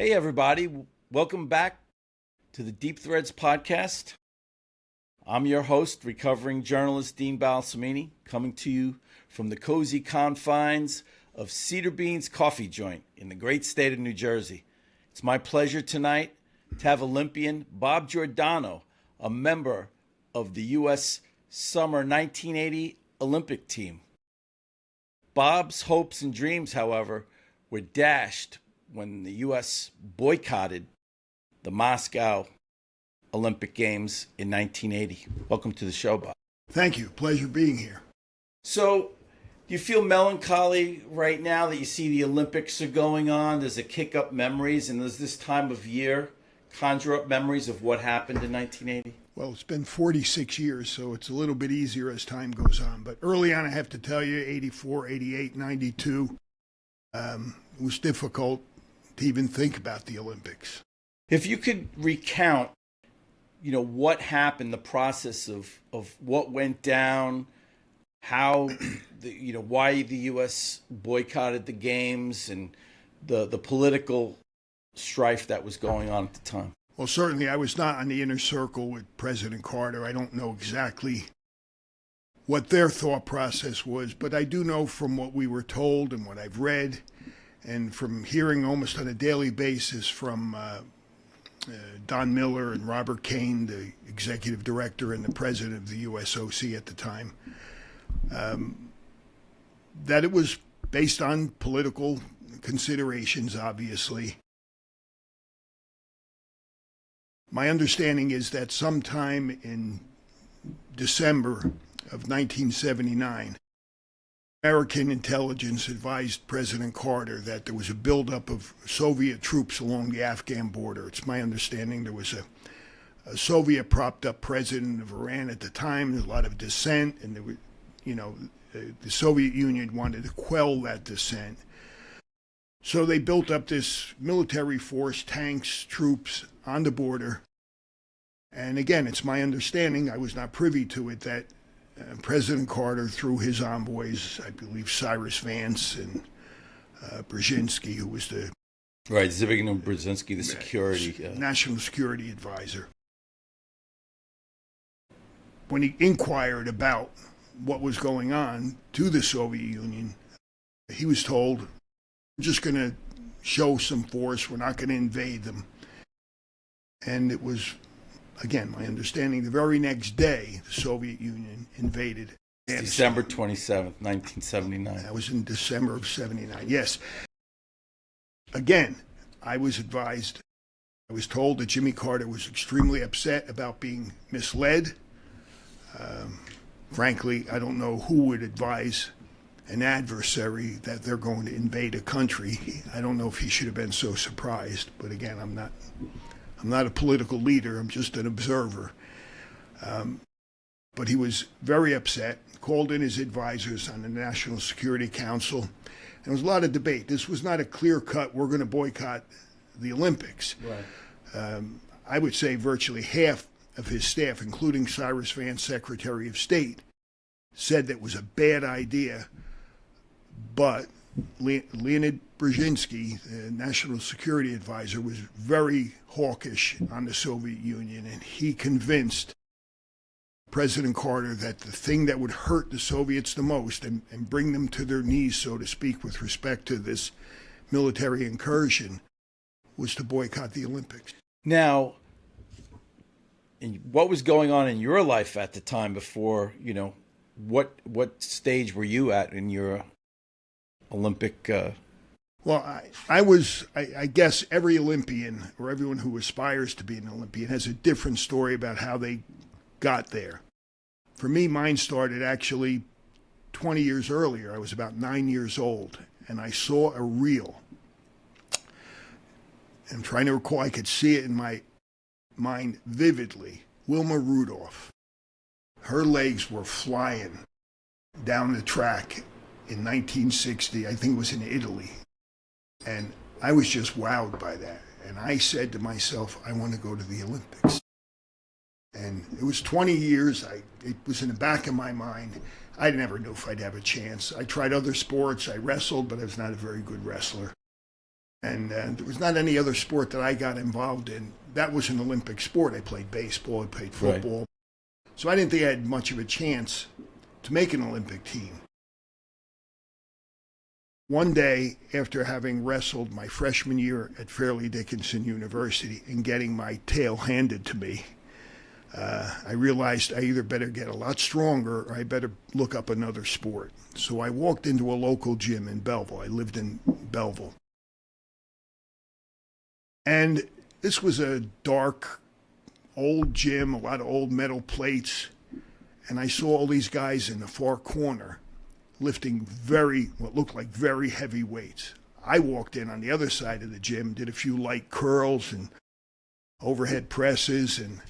Hey, everybody. Welcome back to the Deep Threads podcast. I'm your host, recovering journalist Dean Balsamini, coming to you from the cozy confines of Cedar Beans Coffee Joint in the great state of New Jersey. It's my pleasure tonight to have Olympian Bob Giordano, a member of the U.S. Summer 1980 Olympic team. Bob's hopes and dreams, however, were dashed when the U.S. boycotted the Moscow Olympic Games in 1980. Welcome to the show, Bob. Thank you. Pleasure being here. So, do you feel melancholy right now that you see the Olympics are going on? Does it kick up memories? And does this time of year conjure up memories of what happened in 1980? Well, it's been 46 years, so it's a little bit easier as time goes on. But early on, I have to tell you, 84, 88, 92, it was difficult to even think about the Olympics. If you could recount, what happened, the process of what went down, how, why the U.S. boycotted the games and the political strife that was going on at the time. Well, certainly I was not on the inner circle with President Carter. I don't know exactly what their thought process was, but I do know from what we were told and what I've read and from hearing almost on a daily basis from Don Miller and Robert Kane, the executive director and the president of the USOC at the time, that it was based on political considerations, obviously. My understanding is that sometime in December of 1979, American intelligence advised President Carter that there was a buildup of Soviet troops along the Afghan border. It's my understanding there was a Soviet propped-up president of Iran at the time. There was a lot of dissent, and there were, the Soviet Union wanted to quell that dissent. So they built up this military force, tanks, troops on the border. And again, it's my understanding, I was not privy to it, that President Carter, through his envoys, I believe Cyrus Vance and Brzezinski, who was the Zbigniew Brzezinski, the security national security advisor, when he inquired about what was going on to the Soviet Union, he was told, "We're just going to show some force. We're not going to invade them." And it was, again, my understanding, the very next day, the Soviet Union invaded December 27th, 1979. That was in December of 79, yes. Again, I was advised, I was told that Jimmy Carter was extremely upset about being misled. Frankly, I don't know who would advise an adversary that they're going to invade a country. I don't know if he should have been so surprised, but again, I'm not a political leader, I'm just an observer. But he was very upset, called in his advisors on the National Security Council, and there was a lot of debate. This was not a clear-cut, we're going to boycott the Olympics. Right. I would say virtually half of his staff, including Cyrus Vance, Secretary of State, said that was a bad idea, but Leonid Brzezinski, the national security advisor, was very hawkish on the Soviet Union, and he convinced President Carter that the thing that would hurt the Soviets the most and bring them to their knees, so to speak, with respect to this military incursion was to boycott the Olympics. Now, what was going on in your life at the time before, what stage were you at in your Olympic? Well, I guess every Olympian or everyone who aspires to be an Olympian has a different story about how they got there. For me, mine started actually 20 years earlier. I was about 9 years old, and I saw a reel. I'm trying to recall, I could see it in my mind vividly. Wilma Rudolph. Her legs were flying down the track in 1960. I think it was in Italy. And I was just wowed by that. And I said to myself, I want to go to the Olympics. And it was 20 years. It was in the back of my mind. I never knew if I'd have a chance. I tried other sports. I wrestled, but I was not a very good wrestler. And there was not any other sport that I got involved in. That was an Olympic sport. I played baseball, I played football. Right. So I didn't think I had much of a chance to make an Olympic team. One day, after having wrestled my freshman year at Fairleigh Dickinson University and getting my tail handed to me, I realized I either better get a lot stronger or I better look up another sport. So I walked into a local gym in Belleville. I lived in Belleville. And this was a dark, old gym, a lot of old metal plates. And I saw all these guys in the far corner lifting what looked like very heavy weights. I walked in on the other side of the gym, did a few light curls and overhead presses, and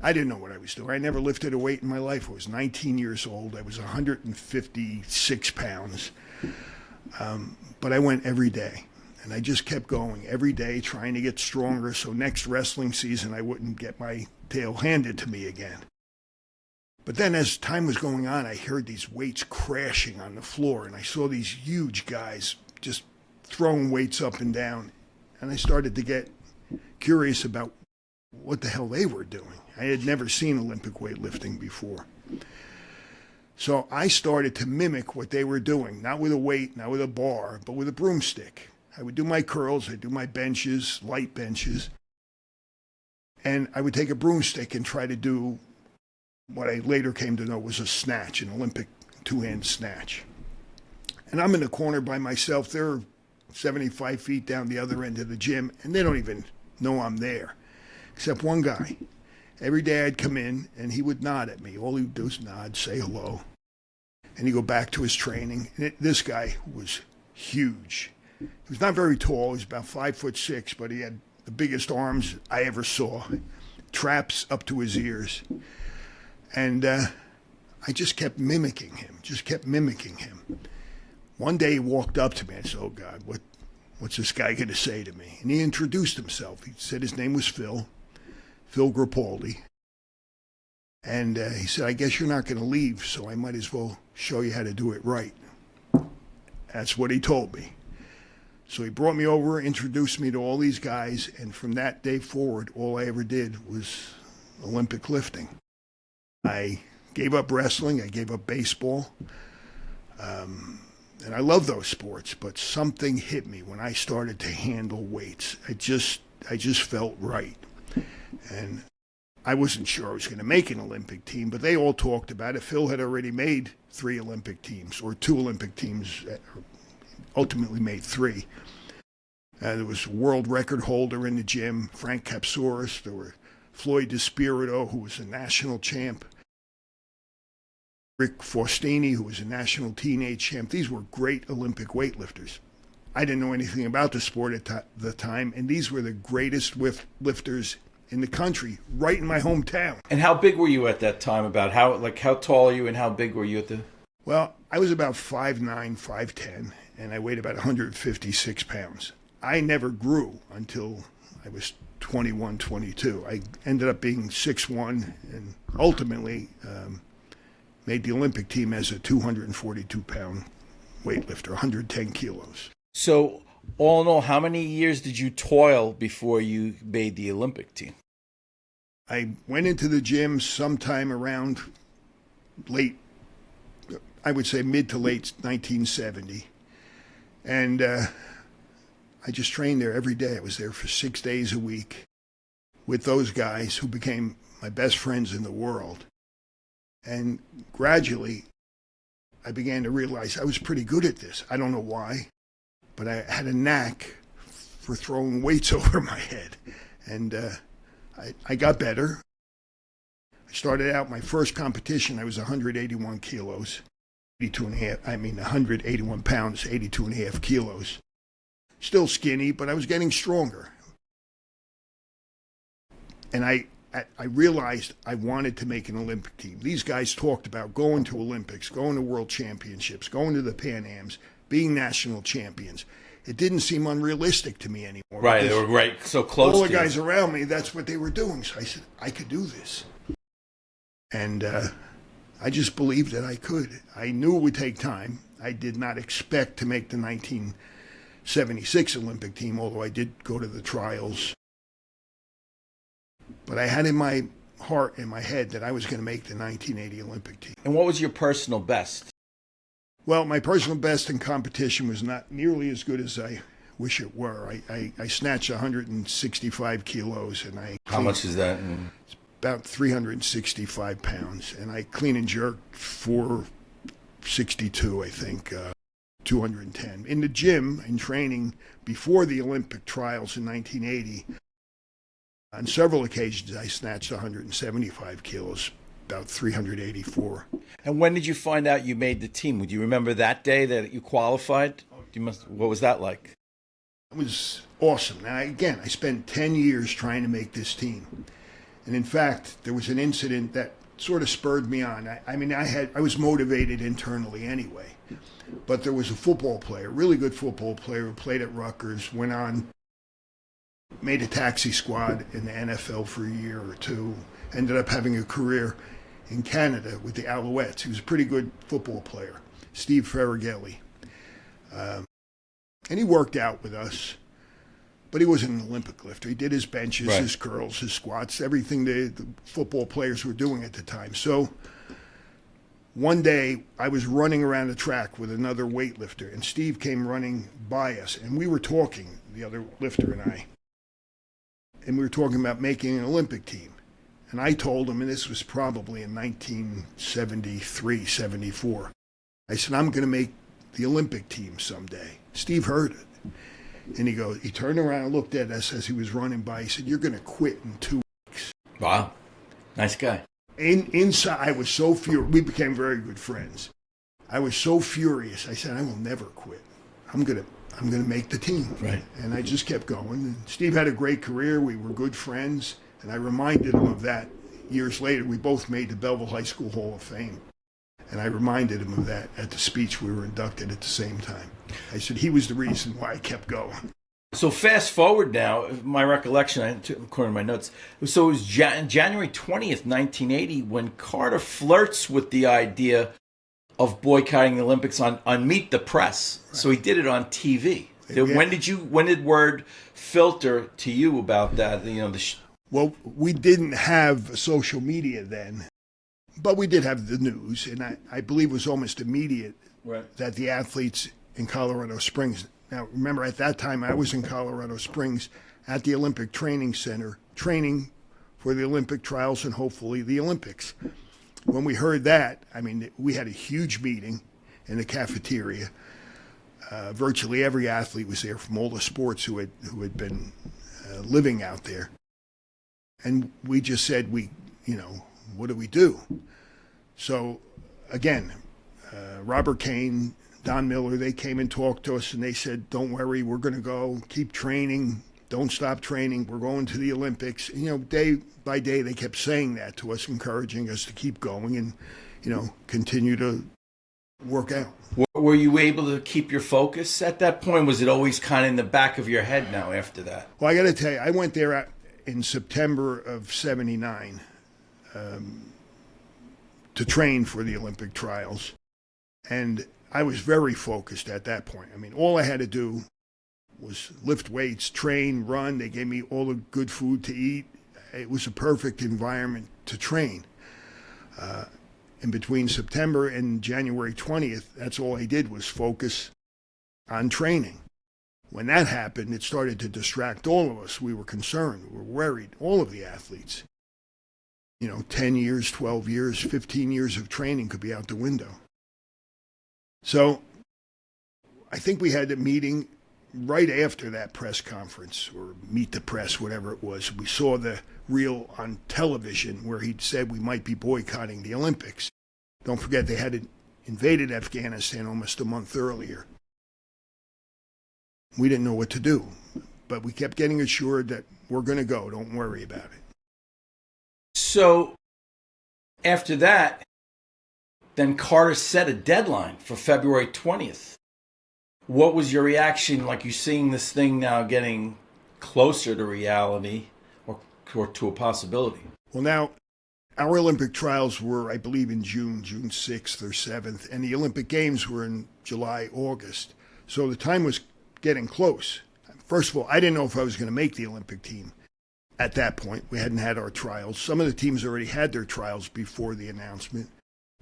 I didn't know what I was doing. I never lifted a weight in my life. I was 19 years old. I was 156 pounds. But I went every day, and I just kept going every day, trying to get stronger so next wrestling season I wouldn't get my tail handed to me again. But then as time was going on, I heard these weights crashing on the floor, and I saw these huge guys just throwing weights up and down. And I started to get curious about what the hell they were doing. I had never seen Olympic weightlifting before. So I started to mimic what they were doing, not with a weight, not with a bar, but with a broomstick. I would do my curls, I'd do my benches, light benches, and I would take a broomstick and try to do what I later came to know was a snatch, an Olympic two-hand snatch. And I'm in the corner by myself. They're 75 feet down the other end of the gym, and they don't even know I'm there, except one guy. Every day I'd come in, and he would nod at me. All he would do is nod, say hello, and he'd go back to his training. And this guy was huge. He was not very tall. He was about 5'6", but he had the biggest arms I ever saw, traps up to his ears. And I just kept mimicking him, One day he walked up to me and said, "Oh, God, what's this guy going to say to me?" And he introduced himself. He said his name was Phil Grappaldi. And he said, "I guess you're not going to leave, so I might as well show you how to do it right." That's what he told me. So he brought me over, introduced me to all these guys, and from that day forward, all I ever did was Olympic lifting. I gave up wrestling, I gave up baseball, and I love those sports, but something hit me when I started to handle weights. I just felt right. And I wasn't sure I was going to make an Olympic team, but they all talked about it. Phil had already made 3 Olympic teams, or 2 Olympic teams, ultimately made 3. There was a world record holder in the gym, Frank Kapsouris. There were Floyd DeSpirito, who was a national champ. Rick Faustini, who was a national teenage champ. These were great Olympic weightlifters. I didn't know anything about the sport at the time, and these were the greatest lifters in the country, right in my hometown. And how big were you at that time? About how tall are you and how big were you at the... Well, I was about 5'9", 5'10", and I weighed about 156 pounds. I never grew until I was 21, 22. I ended up being 6'1", and ultimately made the Olympic team as a 242-pound weightlifter, 110 kilos. So, all in all, how many years did you toil before you made the Olympic team? I went into the gym sometime around I would say mid to late 1970. And I just trained there every day. I was there for 6 days a week with those guys who became my best friends in the world. And gradually, I began to realize I was pretty good at this. I don't know why, but I had a knack for throwing weights over my head. And I got better. I started out my first competition, I was 181 kilos, 181 pounds, 82 and a half kilos. Still skinny, but I was getting stronger. And I realized I wanted to make an Olympic team. These guys talked about going to Olympics, going to World Championships, going to the Pan Ams, being national champions. It didn't seem unrealistic to me anymore. Right, they were right so close. All the guys around me, that's what they were doing. So I said, I could do this. And I just believed that I could. I knew it would take time. I did not expect to make the '76 Olympic team, although I did go to the trials. But I had in my heart, in my head, that I was going to make the 1980 Olympic team. And what was your personal best? Well, my personal best in competition was not nearly as good as I wish it were. I snatched 165 kilos, and How much is that? It's about 365 pounds, and I clean and jerk 462, I think, 210. In the gym, in training before the Olympic trials in 1980, on several occasions I snatched 175 kilos, about 384. And when did you find out you made the team? Would you remember that day that you qualified? What was that like? It was awesome. Now, again, I spent 10 years trying to make this team. And in fact, there was an incident that sort of spurred me on. I was motivated internally anyway. But there was a football player, really good football player, who played at Rutgers, went on, made a taxi squad in the NFL for a year or two, ended up having a career in Canada with the Alouettes. He was a pretty good football player, Steve Ferrighelli. And he worked out with us, but he wasn't an Olympic lifter. He did his benches, right, his curls, his squats, everything the football players were doing at the time. So one day I was running around the track with another weightlifter, and Steve came running by us, and we were talking, the other lifter and I, and we were talking about making an Olympic team. And I told him, and this was probably in 1973, 74, I said, I'm going to make the Olympic team someday. Steve heard it. And he turned around and looked at us as he was running by. He said, you're going to quit in 2 weeks. Wow. Nice guy. Inside, I was so furious. We became very good friends. I was so furious. I said, I will never quit. I'm going to make the team. Right. And I just kept going. And Steve had a great career. We were good friends. And I reminded him of that years later. We both made the Belleville High School Hall of Fame. And I reminded him of that at the speech. We were inducted at the same time. I said he was the reason why I kept going. So fast forward now, my recollection, according to my notes, so it was January 20th, 1980, when Carter flirts with the idea of boycotting the Olympics on Meet the Press. Right. So he did it on TV. Yeah. When did word filter to you about that? Well, we didn't have social media then. But we did have the news, and I believe it was almost immediate, right, that the athletes in Colorado Springs. Now, remember, at that time, I was in Colorado Springs at the Olympic Training Center, training for the Olympic trials and hopefully the Olympics. When we heard that, we had a huge meeting in the cafeteria. Virtually every athlete was there from all the sports who had been living out there. And we just said, what do we do? So, again, Robert Kane, Don Miller, they came and talked to us, and they said, don't worry, we're going to go, keep training, don't stop training, we're going to the Olympics. Day by day, they kept saying that to us, encouraging us to keep going and, continue to work out. Were you able to keep your focus at that point? Was it always kind of in the back of your head now after that? Well, I got to tell you, I went there in September of '79. To train for the Olympic trials. And I was very focused at that point. All I had to do was lift weights, train, run. They gave me all the good food to eat. It was a perfect environment to train. In between September and January 20th, that's all I did was focus on training. When that happened, it started to distract all of us. We were concerned. We were worried, all of the athletes. 10 years, 12 years, 15 years of training could be out the window. So I think we had a meeting right after that press conference, or Meet the Press, whatever it was. We saw the reel on television where he'd said we might be boycotting the Olympics. Don't forget, they had invaded Afghanistan almost a month earlier. We didn't know what to do, but we kept getting assured that we're going to go, don't worry about it. So after that, then Carter set a deadline for February 20th. What was your reaction, like you seeing this thing now getting closer to reality or to a possibility? Well, now, our Olympic trials were, I believe, in June 6th or 7th, and the Olympic Games were in July, August. So the time was getting close. First of all, I didn't know if I was going to make the Olympic team at that point. We hadn't had our trials. Some of the teams already had their trials before the announcement.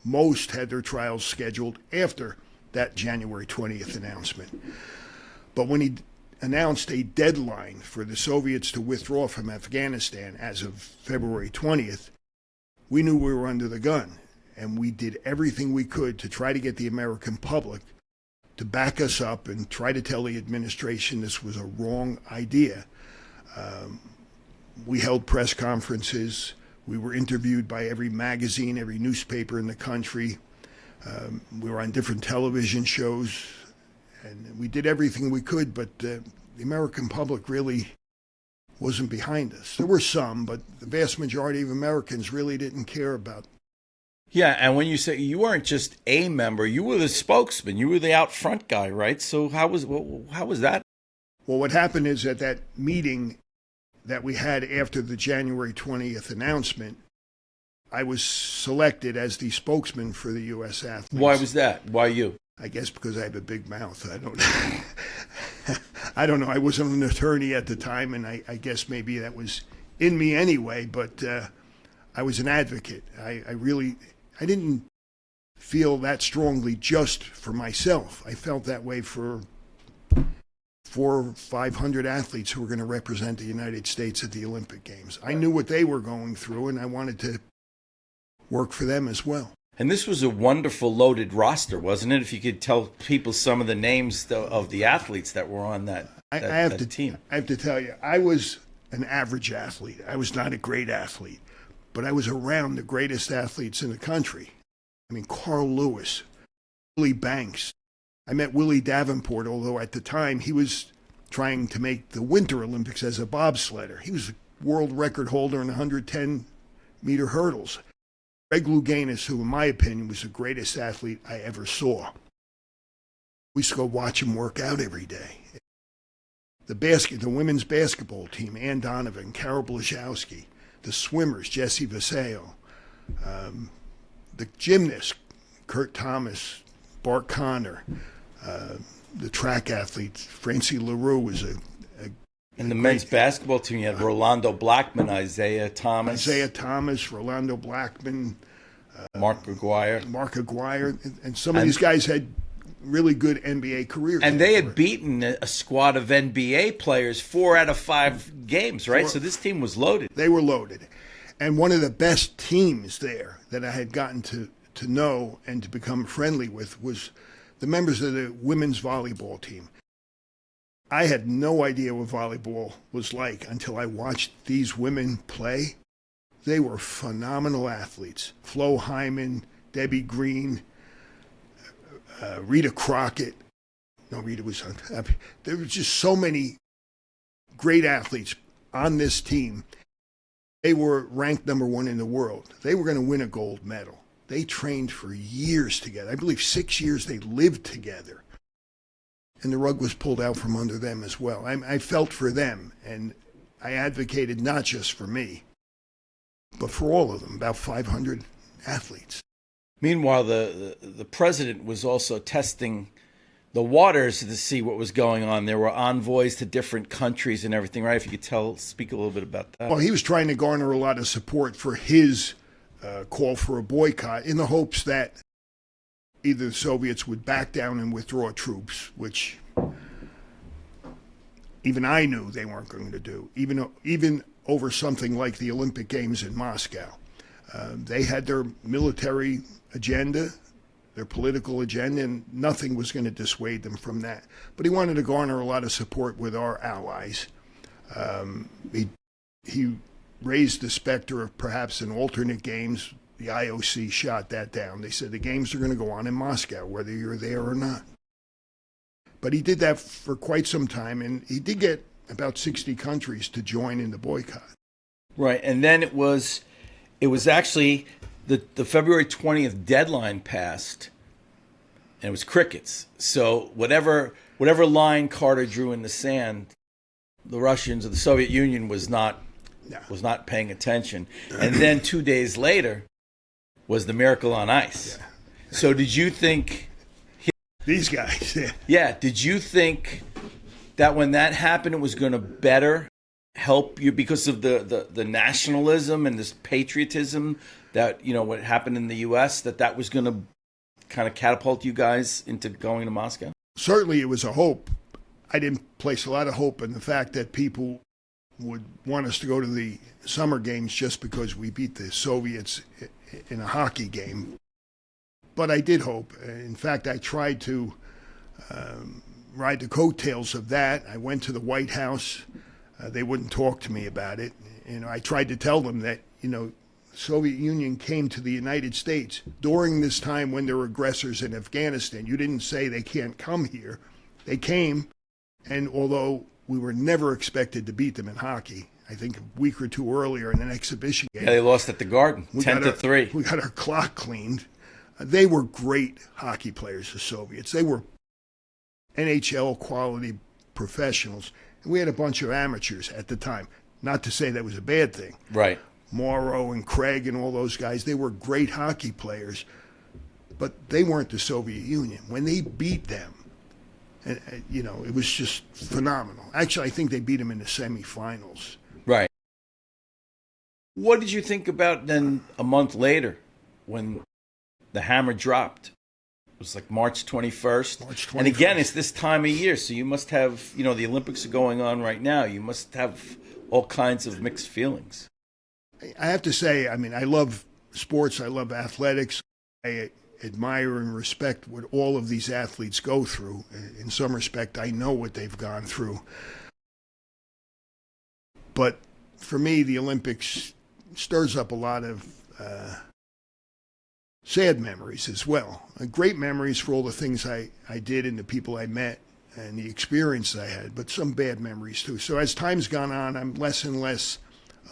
Most had their trials scheduled after that January 20th announcement. But when he announced a deadline for the Soviets to withdraw from Afghanistan as of February 20th, we knew we were under the gun. And we did everything we could to try to get the American public to back us up and try to tell the administration this was a wrong idea. We held press conferences. We were interviewed by every magazine, every newspaper in the country. We were on different television shows. And we did everything we could, but the American public really wasn't behind us. There were some, but the vast majority of Americans really didn't care about. Yeah, and when you say you weren't just a member, you were the spokesman, you were the out front guy, right? So how was that? Well, what happened is at that meeting that we had after the January 20th announcement, I was selected as the spokesman for the U.S. athletes. Why was that? Why you? I guess because I have a big mouth. I don't know. I don't know. I wasn't an attorney at the time, and I guess maybe that was in me anyway, but I was an advocate. I didn't feel that strongly just for myself. I felt that way for 400 or 500 athletes who were going to represent the United States at the Olympic Games. I knew what they were going through, and I wanted to work for them as well. And this was a wonderful loaded roster, wasn't it? If you could tell people some of the names of the athletes that were on that team. I have to tell you, I was an average athlete. I was not a great athlete, but I was around the greatest athletes in the country. I mean, Carl Lewis, Willie Banks. I met Willie Davenport, although at the time he was trying to make the Winter Olympics as a bobsledder. He was a world record holder in 110-meter hurdles. Greg Louganis, who in my opinion was the greatest athlete I ever saw. We used to go watch him work out every day. The women's basketball team, Ann Donovan, Carol Blazowski. The swimmers, Jesse Vaseo. The gymnasts, Kurt Thomas, Bart Connor. The track athletes, Francie LaRue was in the men's basketball team, you had Rolando Blackman, Isaiah Thomas, Rolando Blackman, Mark Aguirre. And some of these guys had really good NBA careers. And they had beaten a squad of NBA players 4 out of 5 games, right? So this team was loaded. They were loaded. And one of the best teams there that I had gotten to know and to become friendly with was the members of the women's volleyball team. I had no idea what volleyball was like until I watched these women play. They were phenomenal athletes. Flo Hyman, Debbie Green, Rita Crockett. No, Rita was on. There were just so many great athletes on this team. They were ranked number 1 in the world. They were going to win a gold medal. They trained for years together. I believe 6 years they lived together. And the rug was pulled out from under them as well. I felt for them, and I advocated not just for me, but for all of them, about 500 athletes. Meanwhile, the president was also testing the waters to see what was going on. There were envoys to different countries and everything, right? If you could speak a little bit about that. Well, he was trying to garner a lot of support for his call for a boycott in the hopes that either the Soviets would back down and withdraw troops, which even I knew they weren't going to do, even over something like the Olympic Games in Moscow. They had their military agenda, their political agenda, and nothing was going to dissuade them from that. But he wanted to garner a lot of support with our allies. He raised the specter of perhaps an alternate games. The IOC shot that down. They said the games are going to go on in Moscow, whether you're there or not. But he did that for quite some time, and he did get about 60 countries to join in the boycott. Right, and then it was actually the February 20th deadline passed, and it was crickets. So whatever line Carter drew in the sand, the Russians or the Soviet Union was not paying attention. And then 2 days later was the miracle on ice. Yeah. So did you think... These guys, yeah. Yeah, did you think that when that happened, it was going to better help you because of the nationalism and this patriotism that, what happened in the U.S., that was going to kind of catapult you guys into going to Moscow? Certainly it was a hope. I didn't place a lot of hope in the fact that people would want us to go to the summer games just because we beat the Soviets in a hockey game. But I did hope. In fact, I tried to ride the coattails of that. I went to the White House. They wouldn't talk to me about it. I tried to tell them that, the Soviet Union came to the United States during this time when there were aggressors in Afghanistan. You didn't say they can't come here. They came, and although we were never expected to beat them in hockey, I think a week or two earlier in an exhibition game. Yeah, they lost at the Garden, 10-3. We got our clock cleaned. They were great hockey players, the Soviets. They were NHL quality professionals. And we had a bunch of amateurs at the time. Not to say that was a bad thing. Right. Morrow and Craig and all those guys, they were great hockey players, but they weren't the Soviet Union. When they beat them, it was just phenomenal. Actually, I think they beat them in the semifinals. Right. What did you think about then a month later when the hammer dropped? It was like March 21st. March 21st. And again, it's this time of year, so you must have, the Olympics are going on right now. You must have all kinds of mixed feelings. I have to say, I love sports. I love athletics. I admire and respect what all of these athletes go through. In some respect, I know what they've gone through. But for me, the Olympics stirs up a lot of sad memories as well. Great memories for all the things I did and the people I met and the experience I had, but some bad memories too. So as time's gone on, I'm less and less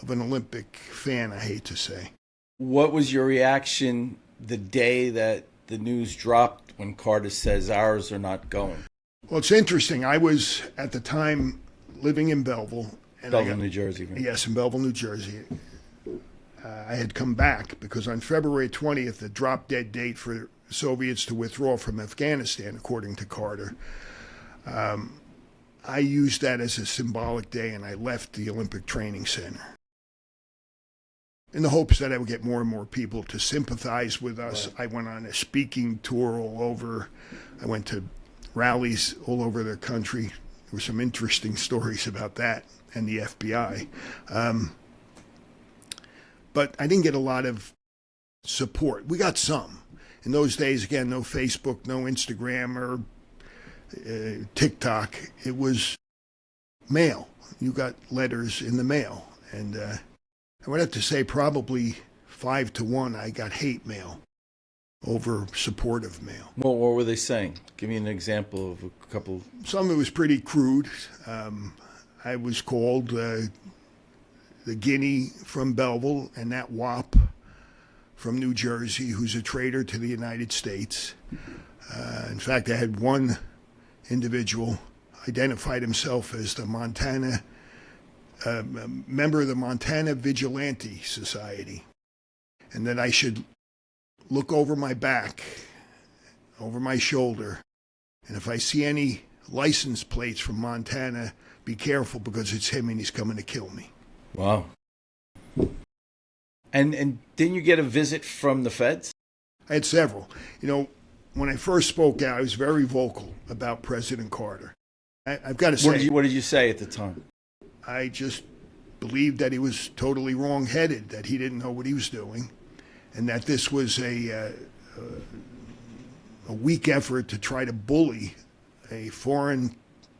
of an Olympic fan, I hate to say. What was your reaction the day that the news dropped when Carter says ours are not going? Well, it's interesting. I was, at the time, living in Belleville. New Jersey. Right? Yes, in Belleville, New Jersey. I had come back because on February 20th, the drop-dead date for Soviets to withdraw from Afghanistan, according to Carter. I used that as a symbolic day, and I left the Olympic Training Center in the hopes that I would get more and more people to sympathize with us. Right. I went on a speaking tour all over. I went to rallies all over the country. There were some interesting stories about that and the FBI. But I didn't get a lot of support. We got some. In those days, again, no Facebook, no Instagram or TikTok. It was mail. You got letters in the mail. And I would have to say probably 5-1 I got hate mail over supportive mail. Well, what were they saying? Give me an example of a couple. Some of it was pretty crude. I was called the Guinea from Belleville and that wop from New Jersey who's a traitor to the United States. In fact, I had one individual identified himself as the Montana member of the Montana Vigilante Society, and that I should look over my back, over my shoulder, and if I see any license plates from Montana, be careful because it's him and he's coming to kill me. Wow. And didn't you get a visit from the feds? I had several. When I first spoke out, I was very vocal about President Carter. I've got to say... What did you say at the time? I just believed that he was totally wrong-headed, that he didn't know what he was doing, and that this was a weak effort to try to bully a foreign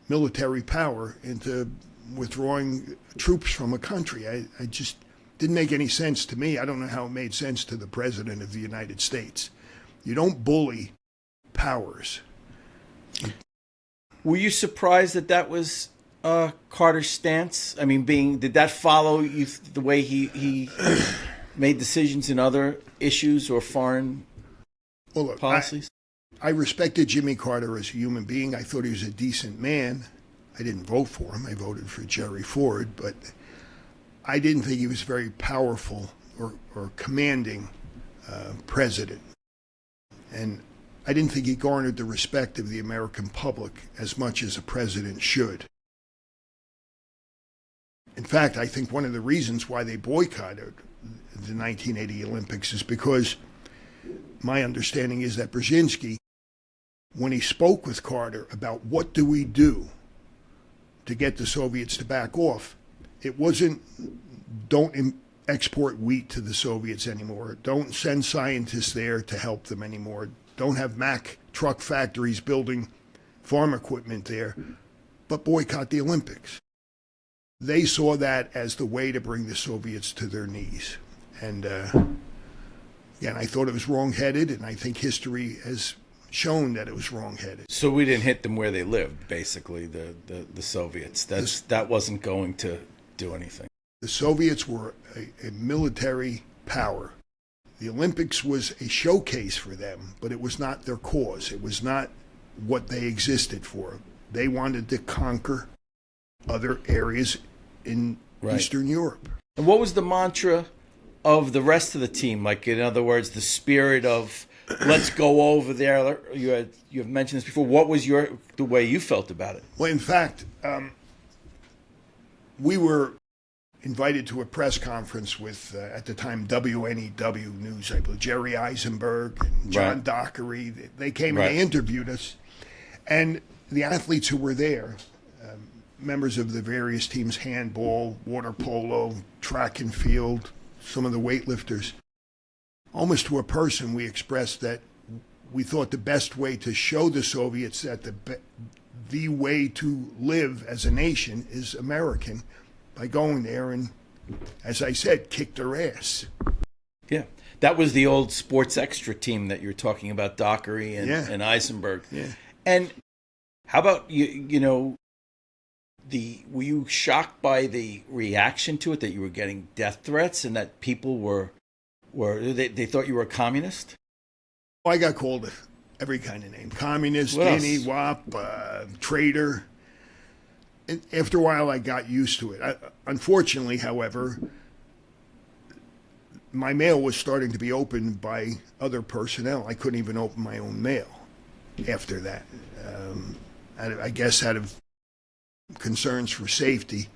military power into withdrawing troops from a country. I just didn't make any sense to me. I don't know how it made sense to the President of the United States. You don't bully powers. Were you surprised that was Carter's stance? I mean, did that follow you the way he made decisions in other issues or foreign policies? I respected Jimmy Carter as a human being. I thought he was a decent man. I didn't vote for him. I voted for Jerry Ford, but I didn't think he was very powerful or commanding president. And I didn't think he garnered the respect of the American public as much as a president should. In fact, I think one of the reasons why they boycotted the 1980 Olympics is because my understanding is that Brzezinski, when he spoke with Carter about what do we do to get the Soviets to back off, it wasn't don't export wheat to the Soviets anymore, don't send scientists there to help them anymore, don't have Mack truck factories building farm equipment there, but boycott the Olympics. They saw that as the way to bring the Soviets to their knees. And again, I thought it was wrong-headed, and I think history has shown that it was wrong-headed. So we didn't hit them where they lived, basically, the Soviets. That wasn't going to do anything. The Soviets were a military power. The Olympics was a showcase for them, but it was not their cause. It was not what they existed for. They wanted to conquer other areas in Eastern Europe. And what was the mantra of the rest of the team? Like, in other words, the spirit of let's go over there. You have mentioned this before. What was the way you felt about it? Well, in fact, we were invited to a press conference with, at the time, WNEW News, I believe, Jerry Eisenberg and John Dockery. They came and they interviewed us. And the athletes who were there, members of the various teams, handball, water polo, track and field, some of the weightlifters, almost to a person we expressed that we thought the best way to show the Soviets that the way to live as a nation is American, by going there and, as I said, kick their ass. Yeah. That was the old Sports Extra team that you're talking about, Dockery and Eisenberg. Yeah. And how about, were you shocked by the reaction to it, that you were getting death threats and that people they thought you were a communist? Well, I got called every kind of name. Communist, guinea, wop, traitor. And after a while, I got used to it. Unfortunately, however, my mail was starting to be opened by other personnel. I couldn't even open my own mail after that. I guess out of concerns for safety.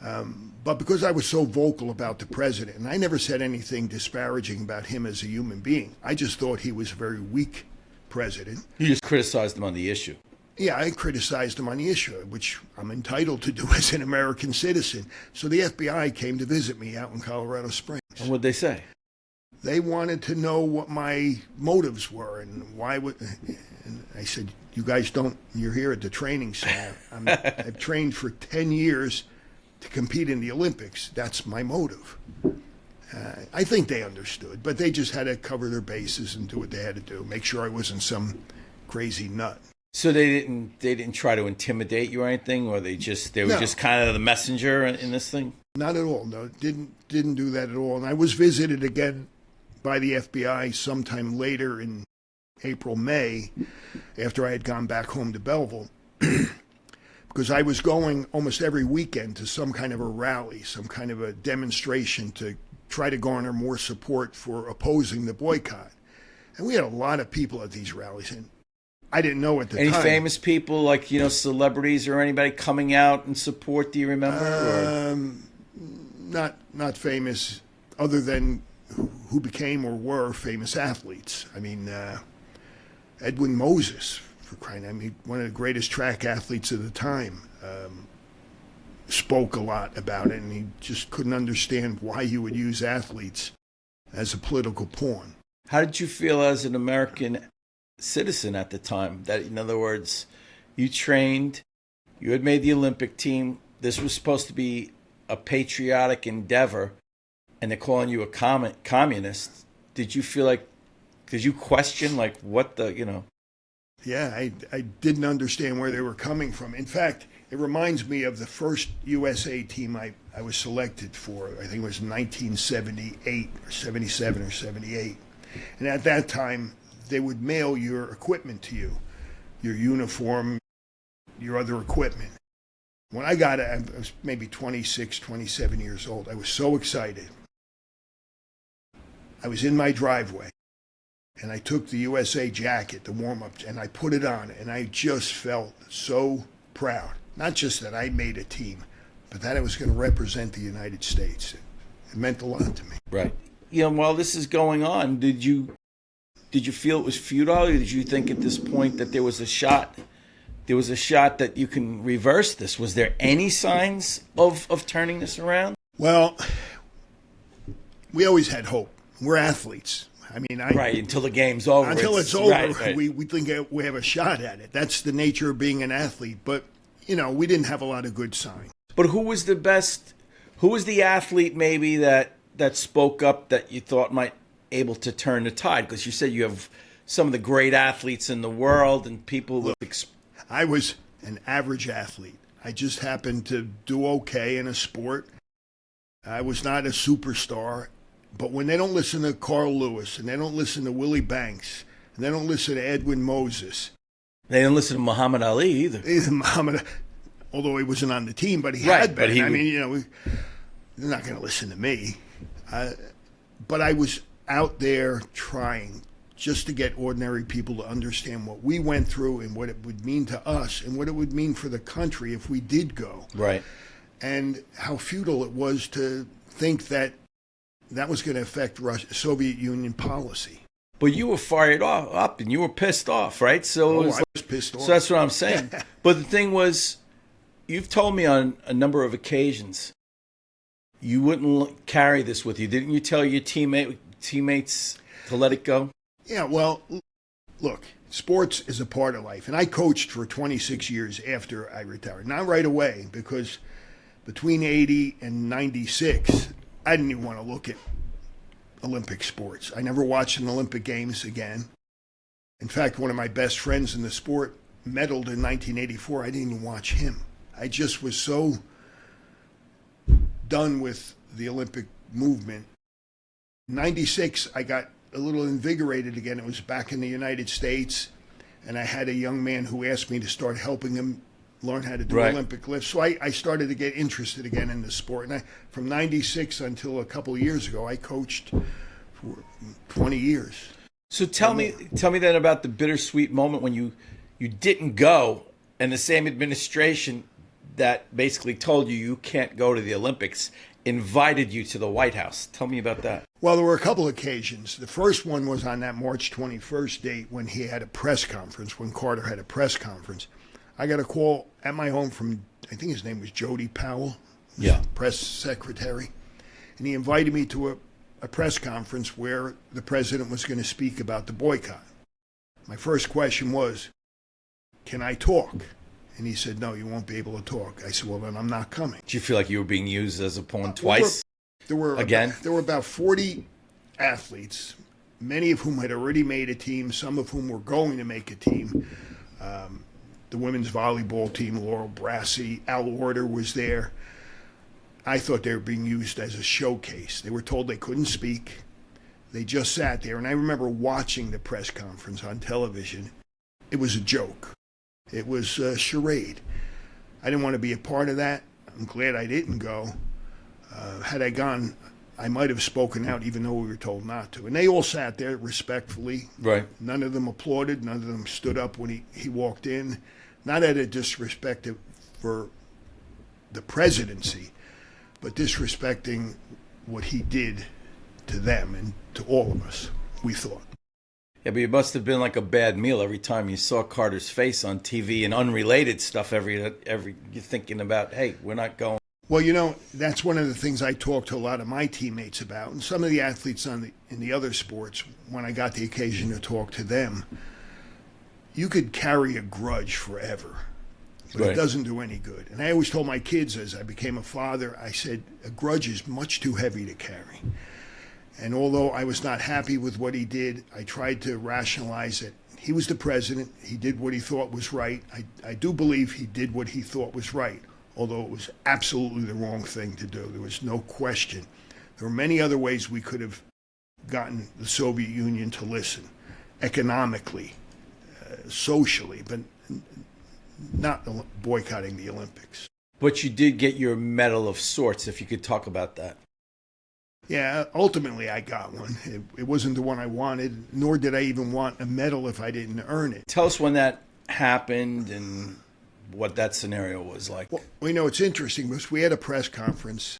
But because I was so vocal about the president, and I never said anything disparaging about him as a human being, I just thought he was a very weak president. You just criticized him on the issue. Yeah, I criticized him on the issue, which I'm entitled to do as an American citizen. So the FBI came to visit me out in Colorado Springs. And what'd they say? They wanted to know what my motives were and why would. And I said, "You guys don't. You're here at the training center. I've trained for 10 years to compete in the Olympics. That's my motive." I think they understood, but they just had to cover their bases and do what they had to do, make sure I wasn't some crazy nut. So they didn't try to intimidate you or anything, or they were just kind of the messenger in this thing? Not at all. No, didn't do that at all. And I was visited again by the FBI sometime later in April, May, after I had gone back home to Belleville, because I was going almost every weekend to some kind of a rally, some kind of a demonstration to try to garner more support for opposing the boycott. And we had a lot of people at these rallies, and I didn't know at the time. Any famous people, like, celebrities or anybody coming out in support, do you remember? Not famous, other than who became or were famous athletes. I mean, Edwin Moses, for crying out loud, one of the greatest track athletes of the time, spoke a lot about it, and he just couldn't understand why you would use athletes as a political pawn. How did you feel as an American citizen at the time? That, in other words, you trained, you had made the Olympic team, this was supposed to be a patriotic endeavor, and they're calling you a communist. Did you question, like, what the, Yeah, I didn't understand where they were coming from. In fact, it reminds me of the first USA team I was selected for. I think it was 1978 or 77 or 78. And at that time, they would mail your equipment to you, your uniform, your other equipment. When I got it, I was maybe 26, 27 years old. I was so excited. I was in my driveway, and I took the USA jacket, the warm-up, and I put it on, and I just felt so proud. Not just that I made a team, but that I was going to represent the United States. It meant a lot to me. Right. While this is going on, did you feel it was futile, or did you think at this point that there was a shot that you can reverse this? Was there any signs of turning this around? Well, we always had hope. We're athletes. I mean, right, until the game's over. Until it's over, right. we think we have a shot at it. That's the nature of being an athlete. But, we didn't have a lot of good signs. But who was the best? Who was the athlete maybe that spoke up that you thought might able to turn the tide? Because you said you have some of the great athletes in the world and people with... I was an average athlete. I just happened to do okay in a sport. I was not a superstar. But when they don't listen to Carl Lewis, and they don't listen to Willie Banks, and they don't listen to Edwin Moses. They didn't listen to Muhammad Ali either. Muhammad, although he wasn't on the team, but he had been. But I mean, they're not going to listen to me. But I was out there trying just to get ordinary people to understand what we went through and what it would mean to us and what it would mean for the country if we did go. Right. And how futile it was to think that was going to affect Soviet Union policy. But you were fired up and you were pissed off, right? So I was pissed off. So that's what I'm saying. But the thing was, you've told me on a number of occasions you wouldn't carry this with you. Didn't you tell your teammates to let it go? Yeah, well, look, sports is a part of life. And I coached for 26 years after I retired. Not right away, because between 80 and 96, I didn't even want to look at Olympic sports. I never watched an Olympic Games again. In fact, one of my best friends in the sport medaled in 1984. I didn't even watch him. I just was so done with the Olympic movement. In 96, I got a little invigorated again. It was back in the United States, and I had a young man who asked me to start helping him learn how to do Olympic lifts. So I started to get interested again in the sport. And from 96 until a couple of years ago, I coached for 20 years. So tell me then about the bittersweet moment when you didn't go, and the same administration that basically told you can't go to the Olympics invited you to the White House. Tell me about that. Well, there were a couple occasions. The first one was on that March 21st date when he had a press conference, when Carter had a press conference. I got a call at my home from, I think his name was Jody Powell, press secretary, and he invited me to a press conference where the president was going to speak about the boycott. My first question was, can I talk? And he said, no, you won't be able to talk. I said, well, then I'm not coming. Did you feel like you were being used as a pawn twice? There were about 40 athletes, many of whom had already made a team, some of whom were going to make a team. The women's volleyball team, Laurel Brassey, Al Order was there. I thought they were being used as a showcase. They were told they couldn't speak. They just sat there. And I remember watching the press conference on television. It was a joke. It was a charade. I didn't want to be a part of that. I'm glad I didn't go. Had I gone, I might have spoken out even though we were told not to. And they all sat there respectfully. Right. None of them applauded. None of them stood up when he walked in. Not out of disrespect for the presidency, but disrespecting what he did to them and to all of us, we thought. Yeah, but it must have been like a bad meal every time you saw Carter's face on TV and unrelated stuff. Every you're thinking about, hey, we're not going. Well, that's one of the things I talked to a lot of my teammates about, and some of the athletes in the other sports. When I got the occasion to talk to them, you could carry a grudge forever, but it doesn't do any good. And I always told my kids as I became a father, I said, a grudge is much too heavy to carry. And although I was not happy with what he did, I tried to rationalize it. He was the president. He did what he thought was right. I do believe he did what he thought was right, although it was absolutely the wrong thing to do. There was no question. There were many other ways we could have gotten the Soviet Union to listen, economically, socially, but not boycotting the Olympics. But you did get your medal of sorts, if you could talk about that. Yeah, ultimately I got one. It wasn't the one I wanted, nor did I even want a medal if I didn't earn it. Tell us when that happened, and what that scenario was like. Well, it's interesting because we had a press conference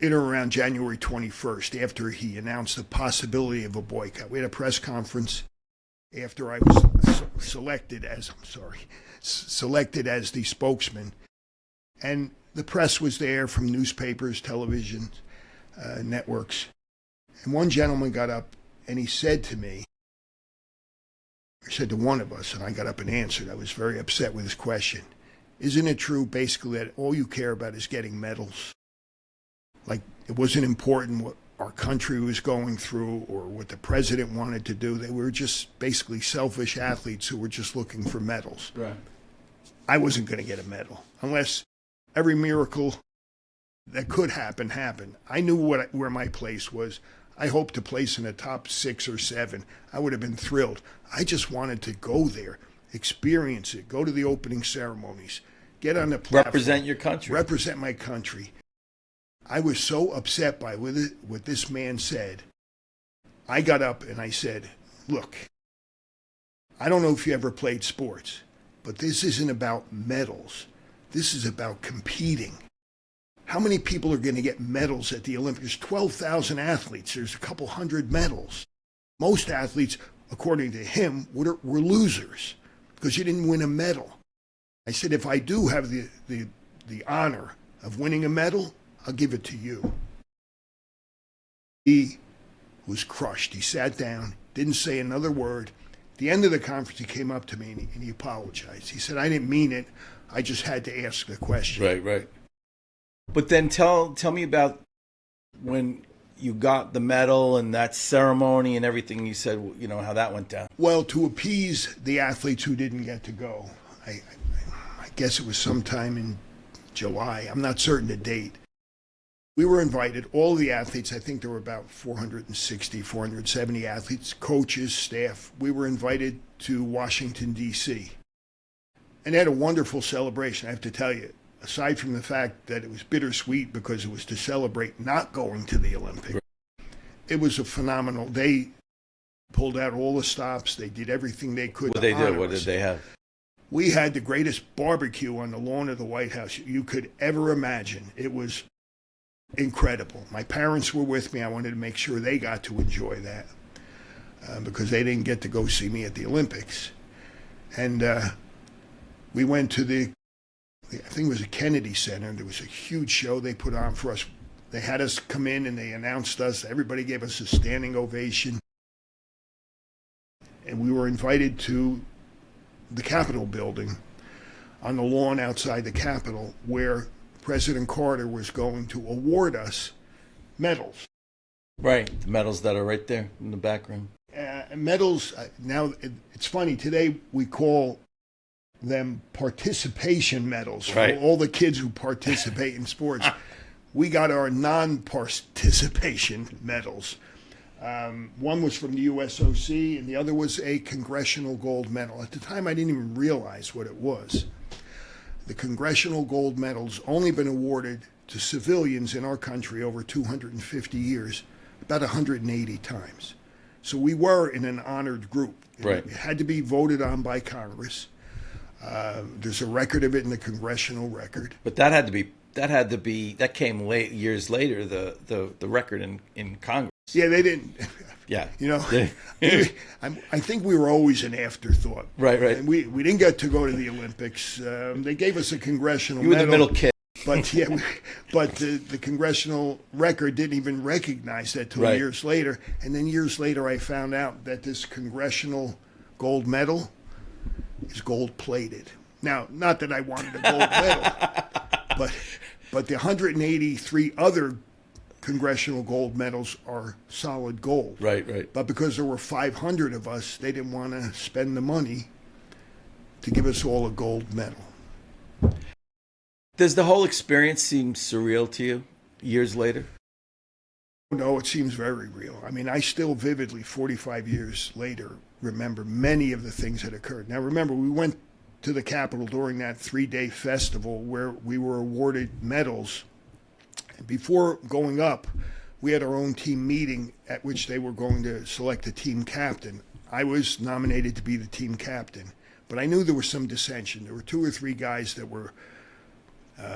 in or around January 21st after he announced the possibility of a boycott. We had a press conference after I was selected as the spokesman. And the press was there from newspapers, television, networks. And one gentleman got up and he said to me, I said to one of us, and I got up and answered. I was very upset with his question. Isn't it true basically that all you care about is getting medals? Like it wasn't important what our country was going through or what the president wanted to do. They were just basically selfish athletes who were just looking for medals. Right. I wasn't going to get a medal unless every miracle that could happen happened. I knew where my place was. I hoped to place in the top 6 or 7. I would have been thrilled. I just wanted to go there, experience it, go to the opening ceremonies, get on the platform. Represent your country. Represent my country. I was so upset by what this man said. I got up and I said, look, I don't know if you ever played sports, but this isn't about medals. This is about competing. How many people are going to get medals at the Olympics? 12,000 athletes. There's a couple hundred medals. Most athletes, according to him, were losers because you didn't win a medal. I said, if I do have the honor of winning a medal, I'll give it to you. He was crushed. He sat down, didn't say another word. At the end of the conference, he came up to me and he apologized. He said, I didn't mean it. I just had to ask the question. Right. But then tell me about when you got the medal and that ceremony and everything. You said, how that went down. Well, to appease the athletes who didn't get to go, I guess it was sometime in July. I'm not certain the date. We were invited, all the athletes, I think there were about 460, 470 athletes, coaches, staff. We were invited to Washington, D.C. And they had a wonderful celebration, I have to tell you. Aside from the fact that it was bittersweet because it was to celebrate not going to the Olympics, it was a phenomenal. They pulled out all the stops. They did everything they could. What did they have? We had the greatest barbecue on the lawn of the White House you could ever imagine. It was incredible. My parents were with me. I wanted to make sure they got to enjoy that because they didn't get to go see me at the Olympics. And we went to I think it was a Kennedy Center. There was a huge show they put on for us. They had us come in and they announced us. Everybody gave us a standing ovation. And we were invited to the Capitol building on the lawn outside the Capitol where President Carter was going to award us medals. Right, the medals that are right there in the background. Medals, now it's funny, today we call them participation medals for all the kids who participate in sports. We got our non-participation medals. One was from the USOC and the other was a Congressional gold medal. At the time, I didn't even realize what it was. The Congressional gold medal's only been awarded to civilians in our country over 250 years, about 180 times. So we were in an honored group. It had to be voted on by Congress. There's a record of it in the Congressional record. But that came years later, the record in Congress. Yeah, they didn't. Yeah. I think we were always an afterthought. Right. And we didn't get to go to the Olympics. They gave us a Congressional medal. You were the middle kid. But the Congressional record didn't even recognize that till years later. And then years later, I found out that this Congressional gold medal is gold-plated. Now, not that I wanted a gold medal, but the 183 other Congressional gold medals are solid gold. Right. But because there were 500 of us, they didn't want to spend the money to give us all a gold medal. Does the whole experience seem surreal to you years later? No, it seems very real. I mean, I still vividly, 45 years later, remember many of the things that occurred. Now, remember, we went to the Capitol during that 3-day festival where we were awarded medals. And before going up, we had our own team meeting at which they were going to select a team captain. I was nominated to be the team captain. But I knew there was some dissension. There were 2 or 3 guys that were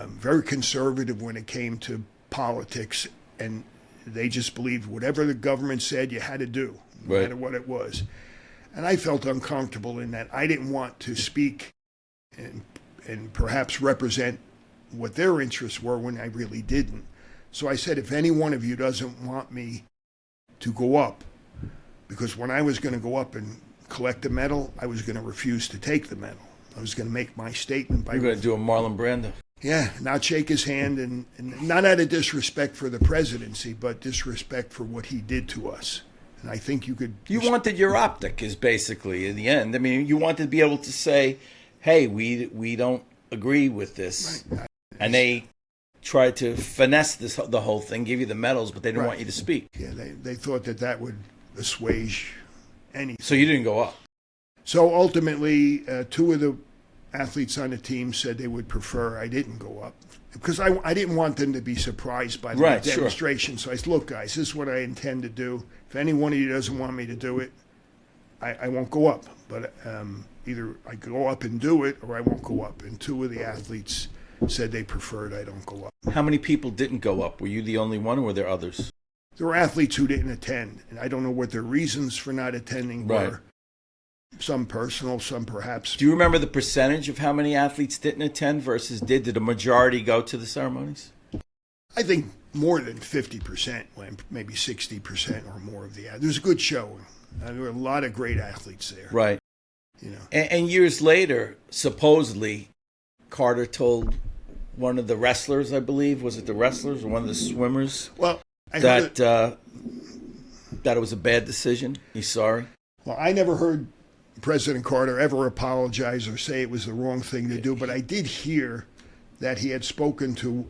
very conservative when it came to politics, and they just believed whatever the government said you had to do, no matter what it was. And I felt uncomfortable in that I didn't want to speak and perhaps represent what their interests were when I really didn't. So I said, if any one of you doesn't want me to go up, because when I was going to go up and collect the medal, I was going to refuse to take the medal. I was going to make my statement by... You're going to do a Marlon Brando. Yeah, not shake his hand, and not out of disrespect for the presidency, but disrespect for what he did to us. And I think you could... You wanted your optic, is basically, in the end. I mean, you wanted to be able to say, hey, we don't agree with this. Right. And they tried to finesse the whole thing, give you the medals, but they didn't want you to speak. Yeah, they thought that would assuage anything. So you didn't go up. So ultimately, 2 of the athletes on the team said they would prefer I didn't go up, because I didn't want them to be surprised by the demonstration. Sure. So I said, look, guys, this is what I intend to do. If any one of you doesn't want me to do it, I won't go up. But either I go up and do it, or I won't go up. And 2 of the athletes said they preferred I don't go up. How many people didn't go up? Were you the only one, or were there others? There were athletes who didn't attend, and I don't know what their reasons for not attending were. Some personal, some perhaps. Do you remember the percentage of how many athletes didn't attend versus did? Did a majority go to the ceremonies? I think more than 50%, maybe 60% or more of the athletes. There was a good showing. There were a lot of great athletes there. Right. You know. And years later, supposedly, Carter told one of the wrestlers, I believe, was it the wrestlers or one of the swimmers? Well, that it was a bad decision. He's sorry. Well, I never heard President Carter ever apologize or say it was the wrong thing to do, but I did hear that he had spoken to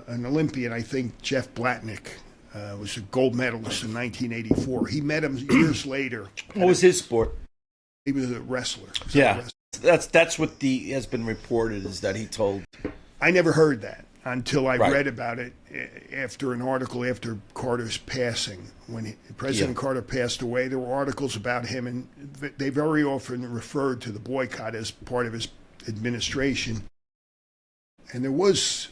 an Olympian, I think Jeff Blatnick, was a gold medalist in 1984. He met him years later. What was his sport? He was a wrestler. That's what has been reported, is that he told. I never heard that until I read about it after an article after Carter's passing. When President Carter passed away, there were articles about him, and they very often referred to the boycott as part of his administration. And there was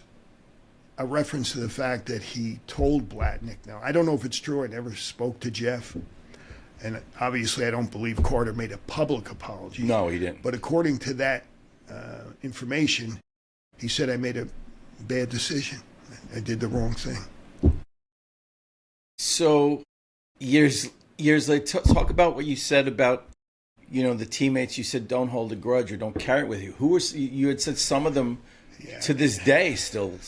a reference to the fact that he told Blatnick. Now, I don't know if it's true. I never spoke to Jeff. And obviously, I don't believe Carter made a public apology. No, he didn't. But according to that information, he said, I made a bad decision. I did the wrong thing. So years later, talk about what you said about, the teammates. You said don't hold a grudge or don't carry it with you. Who was you had said some of them to this day still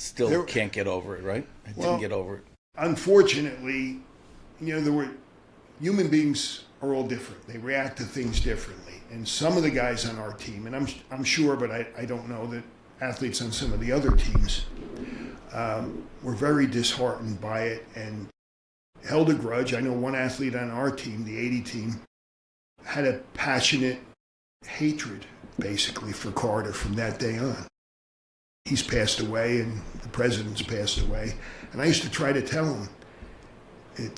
can't get over it, right? Didn't get over it. Unfortunately, there were human beings are all different. They react to things differently. And some of the guys on our team, and I'm sure, but I don't know, that athletes on some of the other teams were very disheartened by it and held a grudge. I know one athlete on our team, the 80 team, had a passionate hatred, basically, for Carter from that day on. He's passed away, and the president's passed away. And I used to try to tell him, you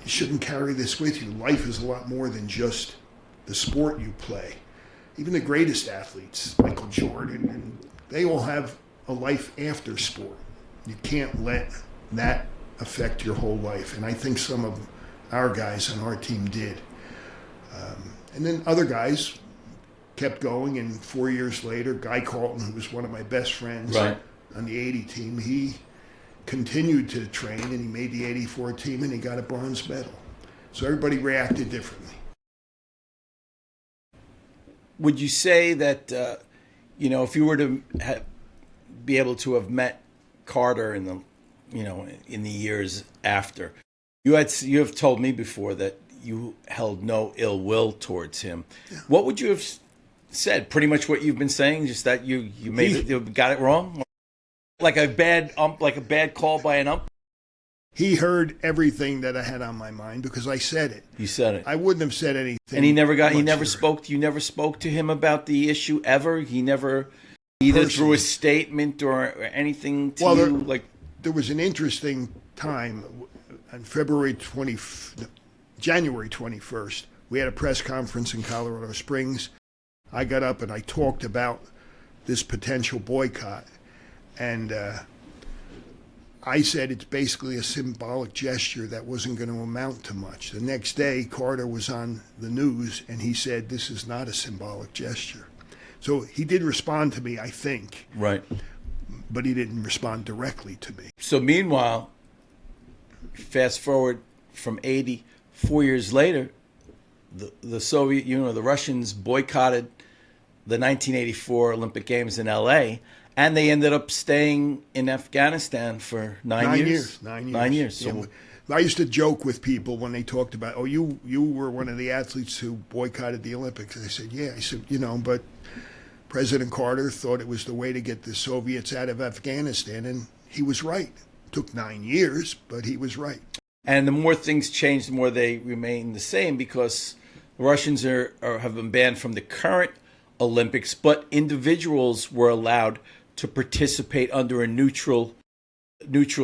shouldn't carry this with you. Life is a lot more than just the sport you play. Even the greatest athletes, Michael Jordan, and they all have a life after sport. You can't let that affect your whole life. And I think some of our guys on our team did. And then other guys kept going, and 4 years later, Guy Carlton, who was one of my best friends on the 80 team, he continued to train, and he made the 84 team, and he got a bronze medal. So everybody reacted differently. Would you say that, if you were to be able to have met Carter in the years after, you have told me before that you held no ill will towards him. Yeah. What would you have said? Pretty much what you've been saying, just that you got it wrong, like a bad call by an ump. He heard everything that I had on my mind because I said it. You said it. I wouldn't have said anything. And you never spoke to him about the issue ever? He never, either personally, through a statement or anything to you? There was an interesting time on January 21st. We had a press conference in Colorado Springs. I got up and I talked about this potential boycott. And I said it's basically a symbolic gesture that wasn't going to amount to much. The next day, Carter was on the news, and he said, this is not a symbolic gesture. So he did respond to me, I think. Right. But he didn't respond directly to me. So meanwhile, fast forward from 80, 4 years later, the Soviet Union, or the Russians, boycotted the 1984 Olympic Games in L.A., and they ended up staying in Afghanistan for 9 years. 9 years. 9 years. So I used to joke with people when they talked about, oh, you were one of the athletes who boycotted the Olympics. And I said, yeah. I said, but President Carter thought it was the way to get the Soviets out of Afghanistan, and he was right. It took 9 years, but he was right. And the more things change, the more they remain the same, because the Russians have been banned from the current Olympics, but individuals were allowed to participate under a neutral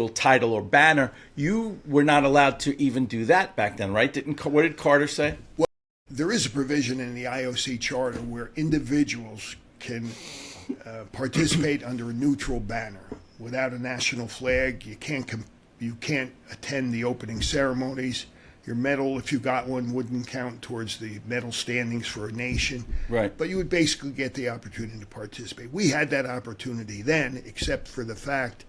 title or banner. You were not allowed to even do that back then, right? What did Carter say? Well, there is a provision in the IOC charter where individuals can participate under a neutral banner without a national flag. You can't attend the opening ceremonies. Your medal, if you got one, wouldn't count towards the medal standings for a nation. Right. But you would basically get the opportunity to participate. We had that opportunity then, except for the fact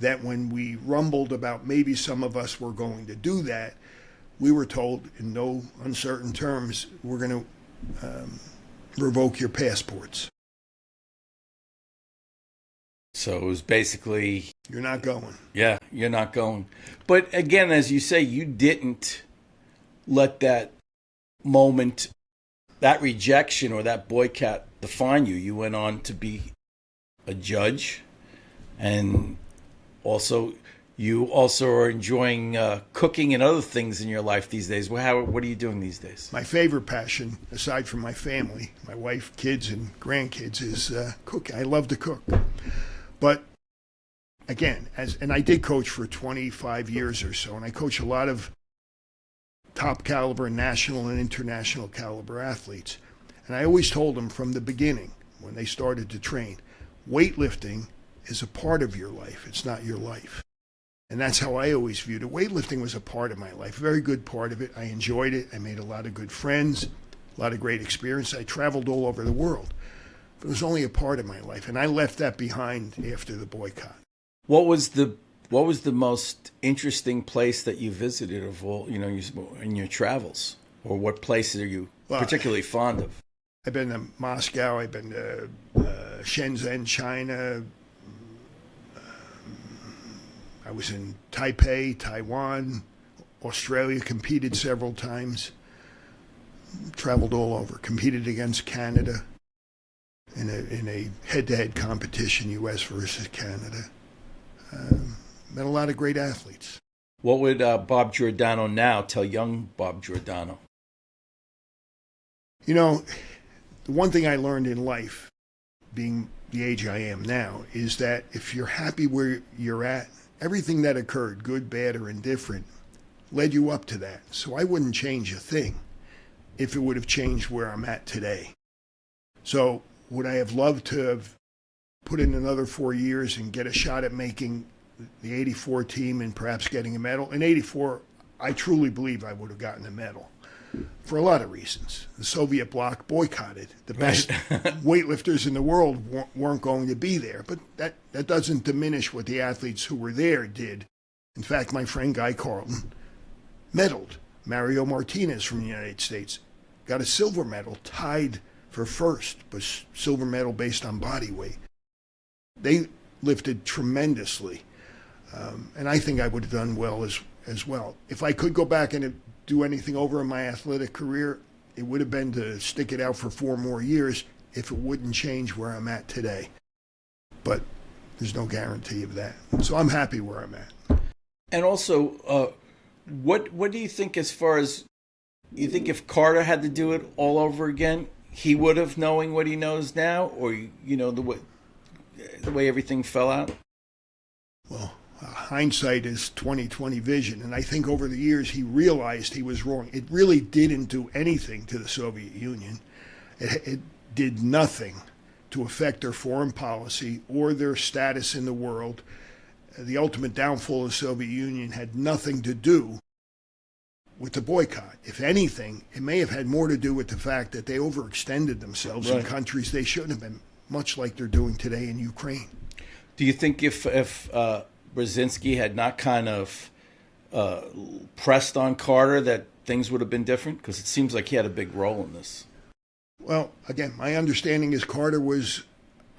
that when we rumbled about maybe some of us were going to do that, we were told in no uncertain terms, we're going to revoke your passports. So it was basically, you're not going. Yeah, you're not going. But again, as you say, you didn't let that moment, that rejection or that boycott define you. You went on to be a judge, and you also are enjoying cooking and other things in your life these days. What are you doing these days? My favorite passion, aside from my family, my wife, kids, and grandkids, is cooking. I love to cook. But again, and I did coach for 25 years or so, and I coach a lot of top caliber national and international caliber athletes. And I always told them from the beginning, when they started to train, weightlifting is a part of your life. It's not your life. And that's how I always viewed it. Weightlifting was a part of my life, a very good part of it. I enjoyed it. I made a lot of good friends, a lot of great experience. I traveled all over the world. But it was only a part of my life, and I left that behind after the boycott. What was the most interesting place that you visited of all, in your travels? Or what places are you particularly fond of? I've been to Moscow. I've been to Shenzhen, China. I was in Taipei, Taiwan, Australia, competed several times. Traveled all over, competed against Canada in a head-to-head competition, U.S. versus Canada. Met a lot of great athletes. What would Bob Giordano now tell young Bob Giordano? The one thing I learned in life, being the age I am now, is that if you're happy where you're at, everything that occurred, good, bad, or indifferent, led you up to that. So I wouldn't change a thing if it would have changed where I'm at today. So would I have loved to have put in another 4 years and get a shot at making the 84 team and perhaps getting a medal? In 84, I truly believe I would have gotten a medal for a lot of reasons. The Soviet bloc boycotted. The best weightlifters in the world weren't going to be there. But that doesn't diminish what the athletes who were there did. In fact, my friend Guy Carlton medaled. Mario Martinez from the United States got a silver medal, tied for first, but silver medal based on body weight. They lifted tremendously, and I think I would have done well as well. If I could go back and do anything over in my athletic career, it would have been to stick it out for 4 more years if it wouldn't change where I'm at today. But there's no guarantee of that. So I'm happy where I'm at. And also, what do you think as far as, you think if Carter had to do it all over again, he would have, knowing what he knows now, or the way everything fell out? Well, hindsight is 20/20 vision, and I think over the years he realized he was wrong. It really didn't do anything to the Soviet Union. It did nothing to affect their foreign policy or their status in the world. The ultimate downfall of the Soviet Union had nothing to do with the boycott. If anything, it may have had more to do with the fact that they overextended themselves in countries they shouldn't have been, much like they're doing today in Ukraine. Do you think if Brzezinski had not kind of pressed on Carter that things would have been different? Because it seems like he had a big role in this. Well, again, my understanding is Carter was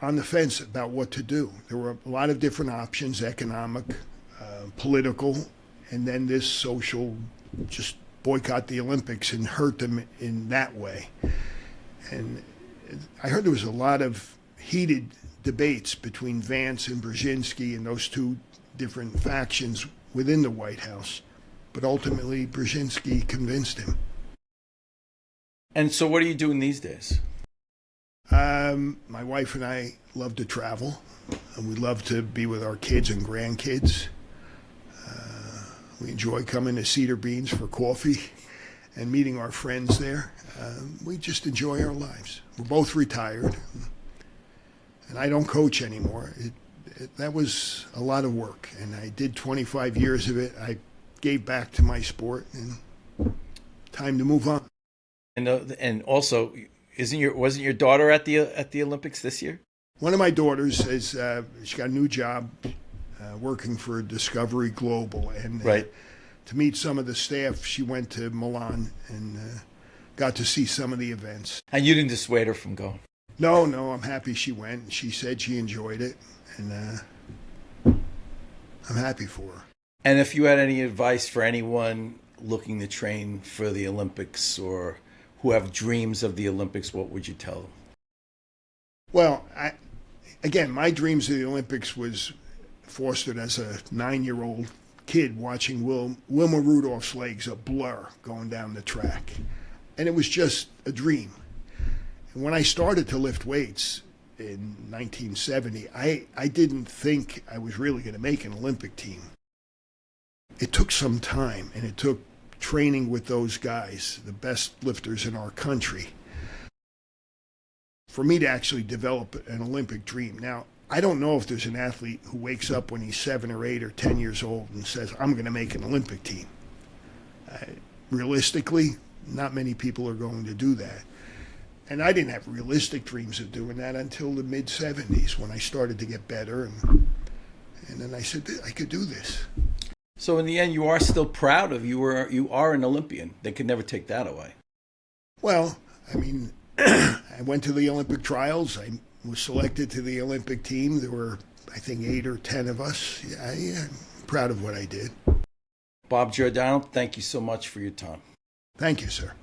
on the fence about what to do. There were a lot of different options, economic, political, and then this social, just boycott the Olympics and hurt them in that way. And I heard there was a lot of heated debates between Vance and Brzezinski and those two different factions within the White House. But ultimately, Brzezinski convinced him. And so what are you doing these days? My wife and I love to travel, and we love to be with our kids and grandkids. We enjoy coming to Cedar Beans for coffee and meeting our friends there. We just enjoy our lives. We're both retired, and I don't coach anymore. That was a lot of work, and I did 25 years of it. I gave back to my sport, and time to move on. And also, wasn't your daughter at the Olympics this year? One of my daughters has she got a new job working for Discovery Global, and to meet some of the staff, she went to Milan and got to see some of the events. And you didn't dissuade her from going? No, I'm happy she went. She said she enjoyed it, and I'm happy for her. And if you had any advice for anyone looking to train for the Olympics or who have dreams of the Olympics, what would you tell them? Well, again, my dreams of the Olympics was fostered as a 9-year-old kid watching Wilma Rudolph's legs a blur going down the track. And it was just a dream. And when I started to lift weights in 1970, I didn't think I was really going to make an Olympic team. It took some time, and it took training with those guys, the best lifters in our country, for me to actually develop an Olympic dream. Now, I don't know if there's an athlete who wakes up when he's 7 or 8 or 10 years old and says, I'm going to make an Olympic team. Realistically, not many people are going to do that. And I didn't have realistic dreams of doing that until the mid-70s when I started to get better. And then I said, I could do this. So in the end, you are still proud of you are an Olympian. They could never take that away. Well, I mean, I went to the Olympic trials. I was selected to the Olympic team. There were, I think, 8 or 10 of us. I'm proud of what I did. Bob Giordano, thank you so much for your time. Thank you, sir.